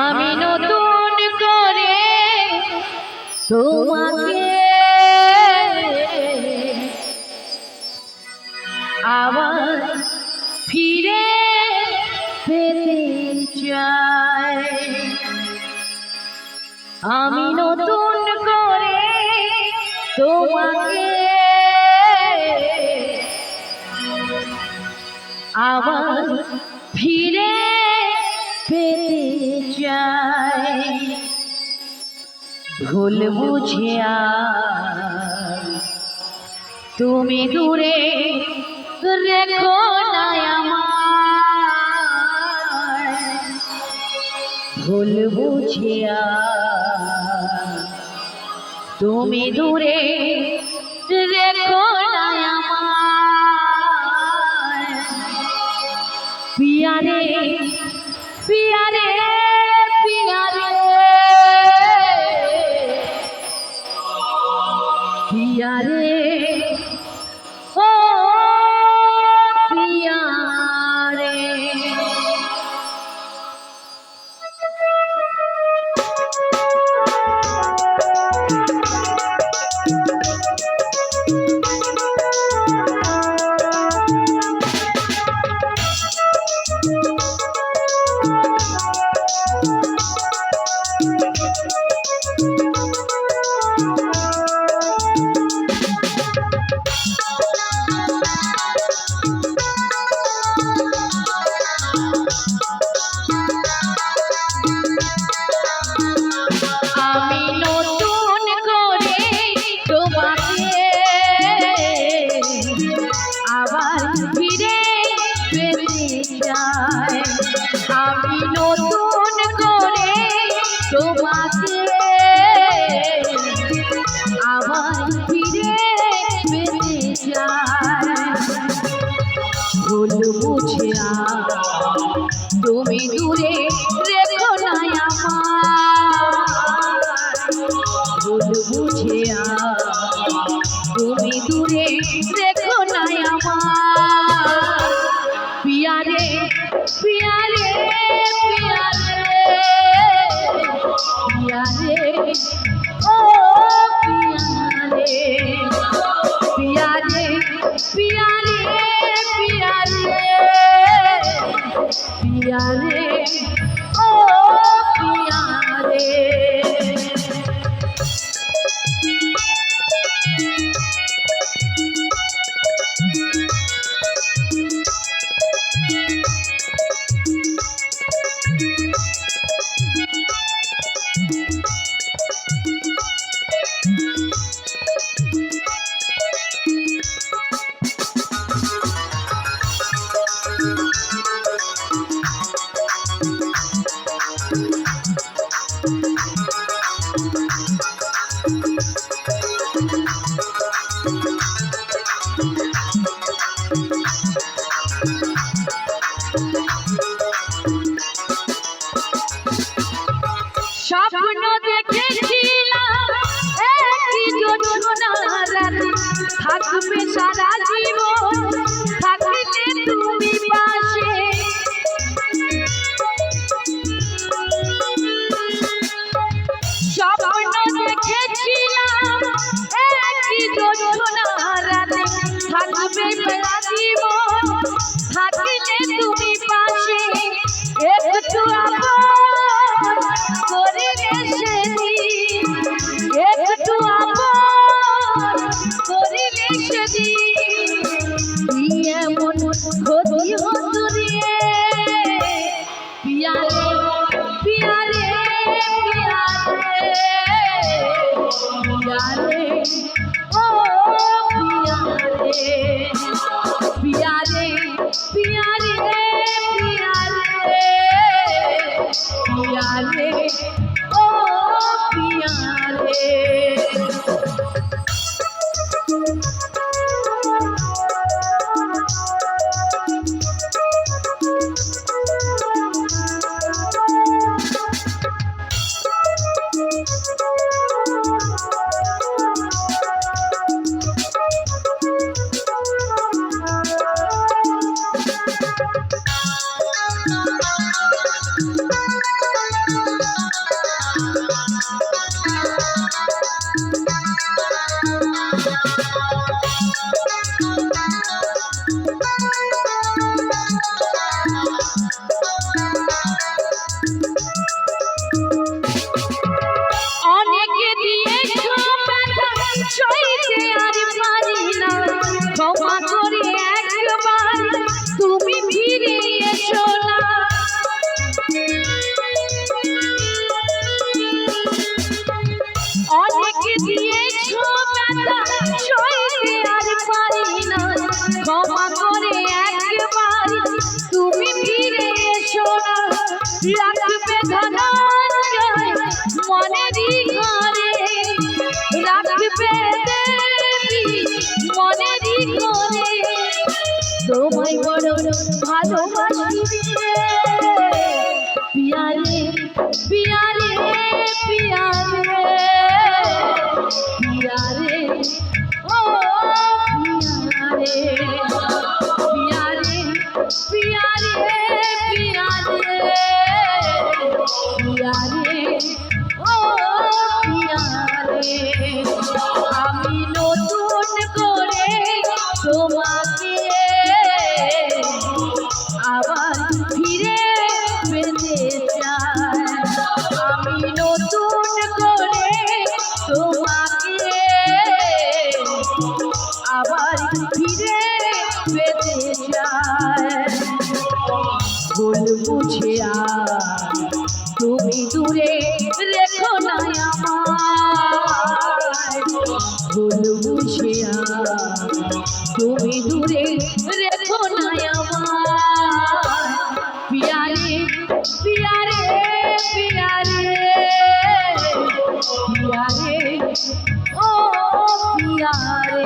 আমি নতুন করে তোমাকে আবার ফিরে পেতে চাই। আমি নতুন করে তোমাকে আবার ফিরে পেতে চাই। ভুল বুঝে তুমি দূরে রেখো না আমায়। ভুল বুঝে তুমি দূরে রেখো না আমায়। পিয়ারে পিয়ারে পিয়ারে পিয়ারে ও পিয়ারে। আমি নতুন করে তোমাকে আবার ফিরে পেতে চাই। ভুল বুঝে তুমি দূরে রেখো না আমায়। ভুল বুঝে তুমি দূরে রেখো না আমায়। পিয়ারে পিয়ারে পিয়ারে পিয়ারে ও পিয়ারে পিয়ারে পিয়ারে পিয়ারে পিয়ারে ও পিয়ারে। স্বপ্ন দেখেছিলাম একই যোজনা রাতে থাকবে সারা জীবন, থাকলে তুমি পাশে। স্বপ্ন দেখেছিলাম একই যোজনা রাতে থাকবে সারা জীবন, থাকলে তুমি পাশে। একটু একটু আপন করিলে সেদিন এমন ক্ষতি হতো রে। পিয়ারে পিয়ারে পিয়ারে পিয়ারে ও পিয়ারে পিয়ারে পিয়ারে পিয়ারে পিয়ারে ও পিয়ারে। রাখবে ধনঞ্জয় মনেরই ঘরে, রাখবে দেবী মনেরই ঘরে। তোমায় বড় ভালোবাসি রে পিয়ারে পিয়ারে পিয়ারে পিয়ারে ও পিয়ারে পিয়ারে পিয়ারে পিয়ারে পিয়ারে ও পিয়ারে। আমি নতুন করে তোমাকে আবার ফিরে পেতে চাই, আমি নতুন করে তোমাকে আবার ফিরে পেতে চাই। ভুল বুঝে আর তুমি দূরে রেখো না আমায়, ভুল বুঝে আর তুমি দূরে রেখো না আমায়। পিয়ারে পিয়ারে পিয়ারে পিয়ারে ও পিয়ারে।